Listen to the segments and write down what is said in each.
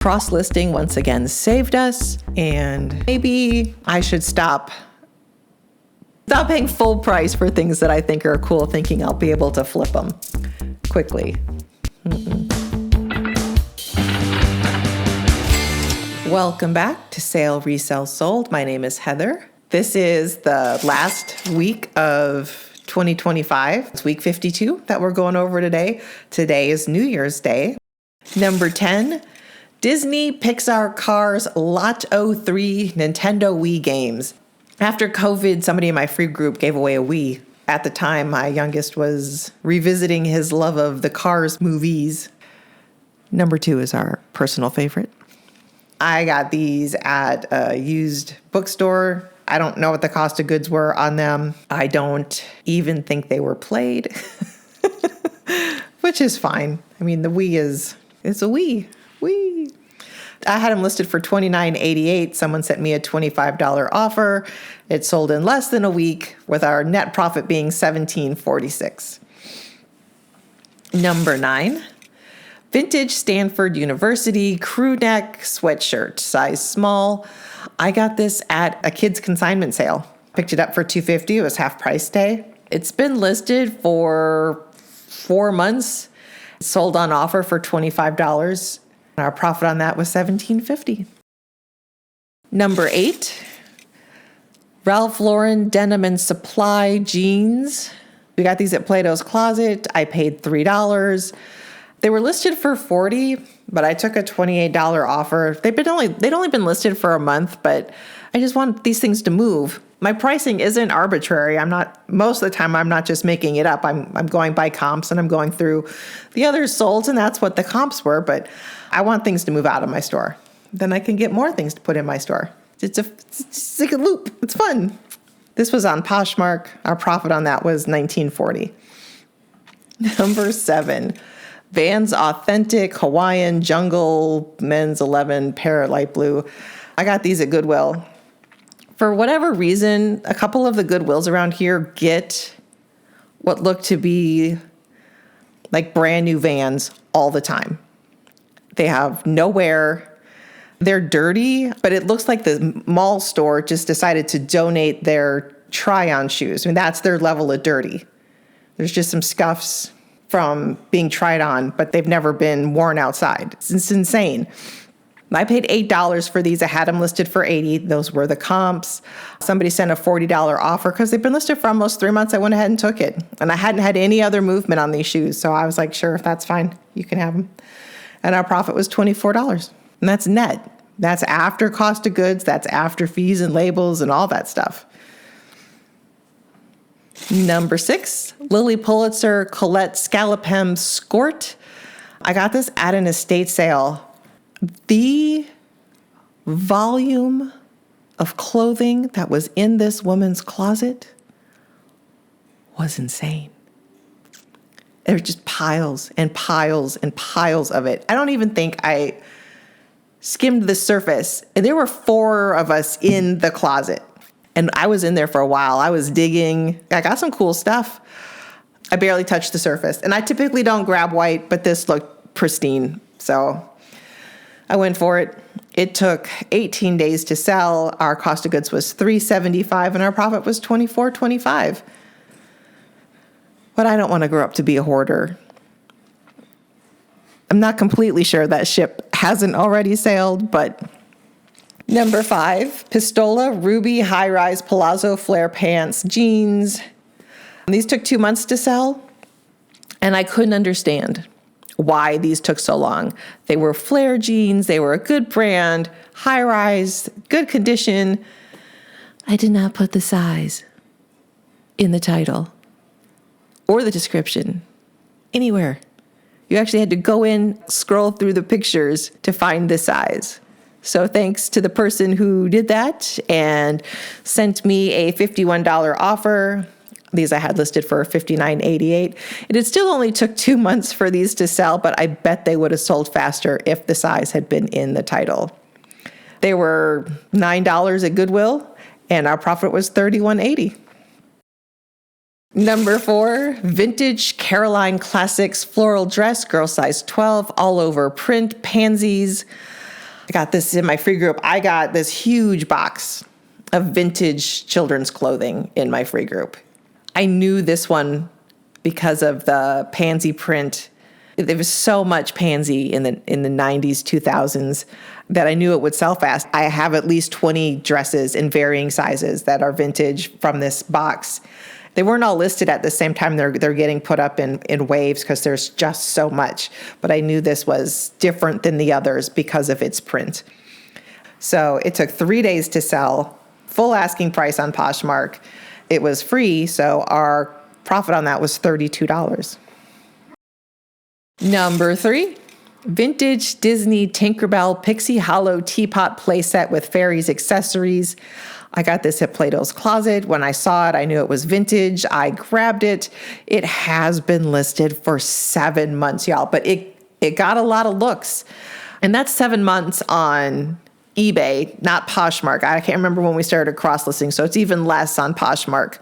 Cross-listing once again saved us, and maybe I should stop paying full price for things that I think are cool, thinking I'll be able to flip them quickly. Welcome back to Sale, Resell, Sold. My name is Heather. This is the last week of 2025. It's week 52 that we're going over today. Today is New Year's Day. Number 10, Disney, Pixar, Cars, Lot 03, Nintendo Wii games. After COVID, somebody in my free group gave away a Wii. At the time, my youngest was revisiting his love of the Cars movies. Number 2 is our personal favorite. I got these at a used bookstore. I don't know what the cost of goods were on them. I don't even think they were played, which is fine. I mean, the Wii it's a Wii. I had them listed for $29.88. Someone sent me a $25 offer. It sold in less than a week, with our net profit being $17.46. Number 9. Vintage Stanford University crew neck sweatshirt, size small. I got this at a kids consignment sale. Picked it up for $2.50. It was half price day. It's been listed for 4 months. Sold on offer for $25. Our profit on that was $17.50. Number 8, Ralph Lauren Denim and Supply jeans. We got these at Plato's Closet. I paid $3. They were listed for $40, but I took a $28 offer. They'd only been listed for a month, but I just want these things to move. My pricing isn't arbitrary. Most of the time I'm not just making it up. I'm going by comps and I'm going through the others sold, and that's what the comps were, but I want things to move out of my store. Then I can get more things to put in my store. It's like a loop. It's fun. This was on Poshmark. Our profit on that was $19.40. Number 7. Vans Authentic Hawaiian Jungle Men's 11 pair of light blue. I got these at Goodwill. For whatever reason, a couple of the Goodwills around here get what look to be like brand new Vans all the time. They have no wear. They're dirty, but it looks like the mall store just decided to donate their try-on shoes. I mean, that's their level of dirty. There's just some scuffs from being tried on, but they've never been worn outside. It's insane. I paid $8 for these. I had them listed for $80. Those were the comps. Somebody sent a $40 offer because they've been listed for almost 3 months. I went ahead and took it. And I hadn't had any other movement on these shoes. So I was like, sure, that's fine. You can have them. And our profit was $24. And that's net. That's after cost of goods. That's after fees and labels and all that stuff. Number 6, Lilly Pulitzer Colette Scallop Hem Skort. I got this at an estate sale. The volume of clothing that was in this woman's closet was insane. There were just piles and piles and piles of it. I don't even think I skimmed the surface. And there were 4 of us in the closet. And I was in there for a while. I was digging. I got some cool stuff. I barely touched the surface. And I typically don't grab white, but this looked pristine. So I went for it. It took 18 days to sell. Our cost of goods was $3.75 and our profit was $24.25. But I don't want to grow up to be a hoarder. I'm not completely sure that ship hasn't already sailed, but Number 5, Pistola Ruby High-Rise Palazzo Flare Pants Jeans. These took 2 months to sell, and I couldn't understand why these took so long. They were flare jeans. They were a good brand, high-rise, good condition. I did not put the size in the title or the description anywhere. You actually had to go in, scroll through the pictures to find the size. So thanks to the person who did that and sent me a $51 offer. These I had listed for $59.88. It still only took 2 months for these to sell, but I bet they would have sold faster if the size had been in the title. They were $9 at Goodwill, and our profit was $31.80. Number 4, Vintage Caroline Classics Floral Dress, girl size 12, all over print, pansies. I got this in my free group. I got this huge box of vintage children's clothing in my free group. I knew this one because of the Pansy print. There was so much Pansy in the 90s, 2000s that I knew it would sell fast. I have at least 20 dresses in varying sizes that are vintage from this box. They weren't all listed at the same time. They're getting put up in waves because there's just so much. But I knew this was different than the others because of its print. So it took 3 days to sell, full asking price on Poshmark. It was free, so our profit on that was $32. Number 3, vintage Disney Tinkerbell Pixie Hollow Teapot Playset with fairies accessories. I got this at Plato's Closet. When I saw it, I knew it was vintage. I grabbed it. It has been listed for 7 months, y'all, but it got a lot of looks. And that's 7 months on eBay, not Poshmark. I can't remember when we started cross-listing, so it's even less on Poshmark.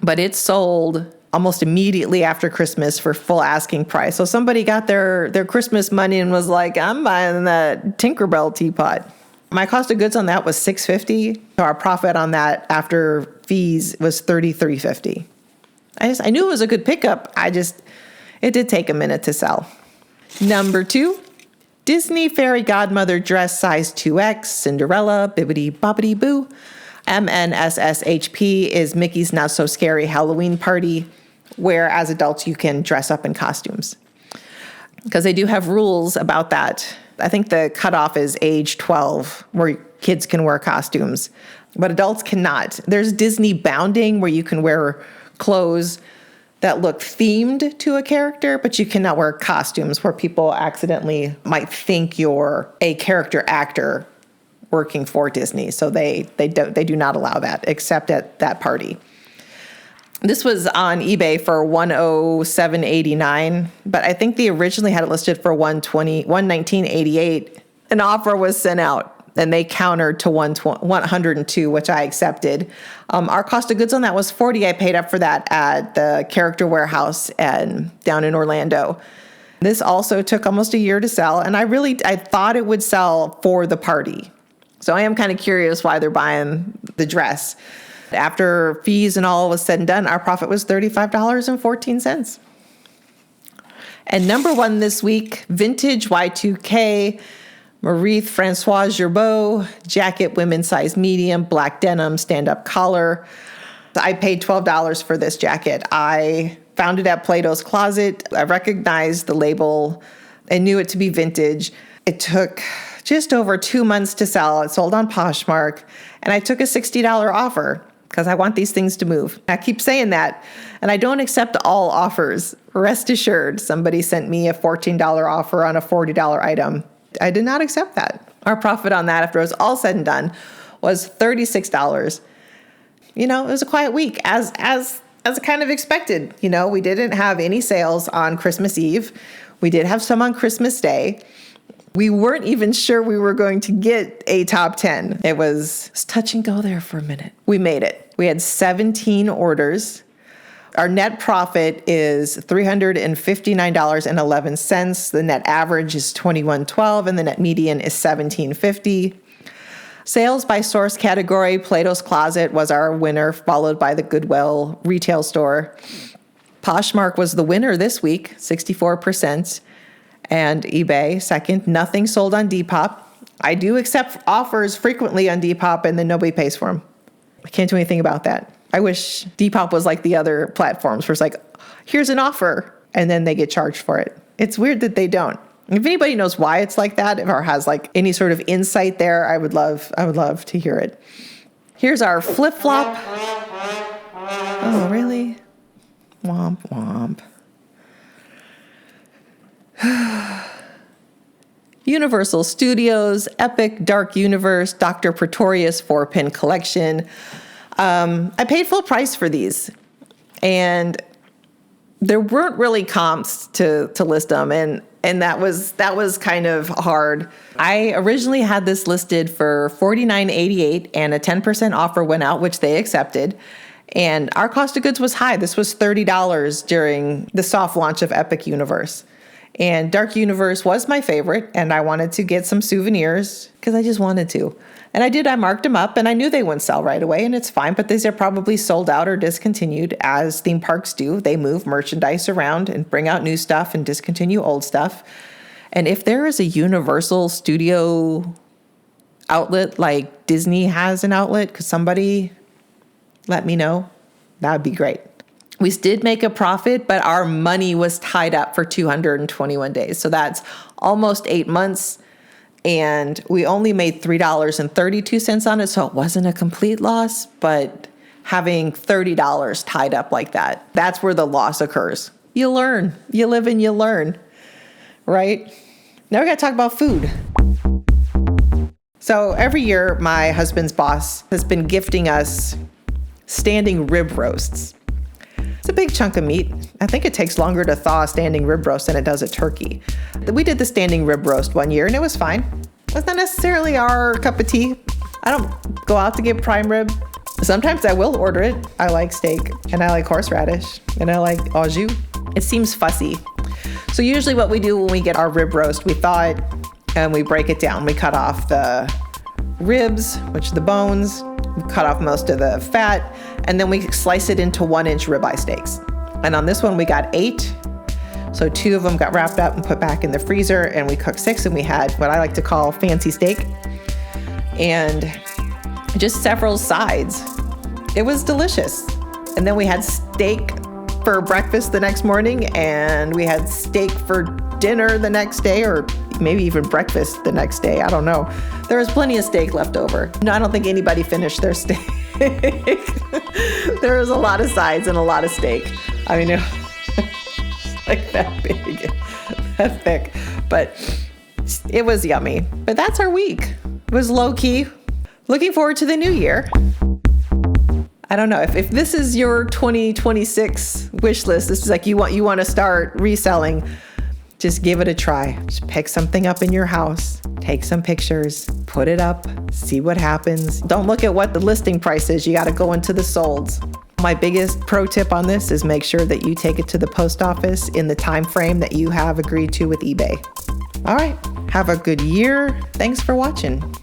But it sold almost immediately after Christmas for full asking price. So somebody got their Christmas money and was like, I'm buying that Tinkerbell teapot. My cost of goods on that was $6.50. So our profit on that after fees was $33.50. I knew it was a good pickup. It did take a minute to sell. Number 2, Disney Fairy Godmother dress size 2X, Cinderella, Bibbidi Bobbidi Boo. MNSSHP is Mickey's Not So Scary Halloween Party, where as adults you can dress up in costumes. Because they do have rules about that. I think the cutoff is age 12, where kids can wear costumes, but adults cannot. There's Disney bounding, where you can wear clothes that look themed to a character, but you cannot wear costumes where people accidentally might think you're a character actor working for Disney. So they do not allow that, except at that party. This was on eBay for $107.89, but I think they originally had it listed for $119.88. An offer was sent out, and they countered to $102, which I accepted. Our cost of goods on that was $40. I paid up for that at the Character Warehouse down in Orlando. This also took almost a year to sell, and I thought it would sell for the party. So I am kind of curious why they're buying the dress. After fees and all was said and done, our profit was $35.14. And number 1 this week, vintage Y2K, Marie Francoise Gerbeau, jacket, women's size medium, black denim, stand-up collar. I paid $12 for this jacket. I found it at Plato's Closet. I recognized the label. I knew it to be vintage. It took just over 2 months to sell. It sold on Poshmark, and I took a $60 offer because I want these things to move. I keep saying that, and I don't accept all offers. Rest assured, somebody sent me a $14 offer on a $40 item. I did not accept that. Our profit on that, after it was all said and done, was $36. It was a quiet week, as kind of expected. We didn't have any sales on Christmas Eve. We did have some on Christmas Day. We weren't even sure we were going to get a top 10. It was touch and go there for a minute. We made it. We had 17 orders. Our net profit is $359.11. The net average is $21.12, and the net median is $17.50. Sales by source category, Plato's Closet was our winner, followed by the Goodwill retail store. Poshmark was the winner this week, 64%. And eBay, second. Nothing sold on Depop. I do accept offers frequently on Depop, and then nobody pays for them. I can't do anything about that. I wish Depop was like the other platforms where it's like, here's an offer, and then they get charged for it. It's weird that they don't. If anybody knows why it's like that, or has like any sort of insight there, I would love to hear it. Here's our flip-flop. Oh, really? Womp womp. Universal Studios, Epic Dark Universe, Dr. Pretorius 4-pin collection. I paid full price for these, and there weren't really comps to list them, and that was kind of hard. I originally had this listed for $49.88, and a 10% offer went out, which they accepted. And our cost of goods was high. This was $30 during the soft launch of Epic Universe. And Dark Universe was my favorite, and I wanted to get some souvenirs because I just wanted to. And I did. I marked them up, and I knew they wouldn't sell right away, and it's fine. But these are probably sold out or discontinued, as theme parks do. They move merchandise around and bring out new stuff and discontinue old stuff. And if there is a Universal Studio outlet like Disney has an outlet, could somebody let me know? That would be great. We did make a profit, but our money was tied up for 221 days. So that's almost 8 months. And we only made $3.32 on it. So it wasn't a complete loss, but having $30 tied up like that, that's where the loss occurs. You learn, you live and you learn, right? Now we got to talk about food. So every year, my husband's boss has been gifting us standing rib roasts. It's a big chunk of meat. I think it takes longer to thaw a standing rib roast than it does a turkey. We did the standing rib roast one year and it was fine. It's not necessarily our cup of tea. I don't go out to get prime rib. Sometimes I will order it. I like steak and I like horseradish and I like au jus. It seems fussy. So usually what we do when we get our rib roast, we thaw it and we break it down. We cut off the ribs, which are the bones. We cut off most of the fat, and then we slice it into 1-inch ribeye steaks. And on this one, we got 8. So 2 of them got wrapped up and put back in the freezer, and we cooked 6, and we had what I like to call fancy steak. And just several sides. It was delicious. And then we had steak for breakfast the next morning, and we had steak for dinner the next day, or maybe even breakfast the next day. I don't know. There was plenty of steak left over. No, I don't think anybody finished their steak. There was a lot of sides and a lot of steak. I mean, it was like that big, that thick, but it was yummy. But that's our week. It was low key. Looking forward to the new year. I don't know if this is your 2026 wish list. This is like you want to start reselling. Just give it a try. Just pick something up in your house, take some pictures, put it up, see what happens. Don't look at what the listing price is. You got to go into the solds. My biggest pro tip on this is make sure that you take it to the post office in the time frame that you have agreed to with eBay. All right. Have a good year. Thanks for watching.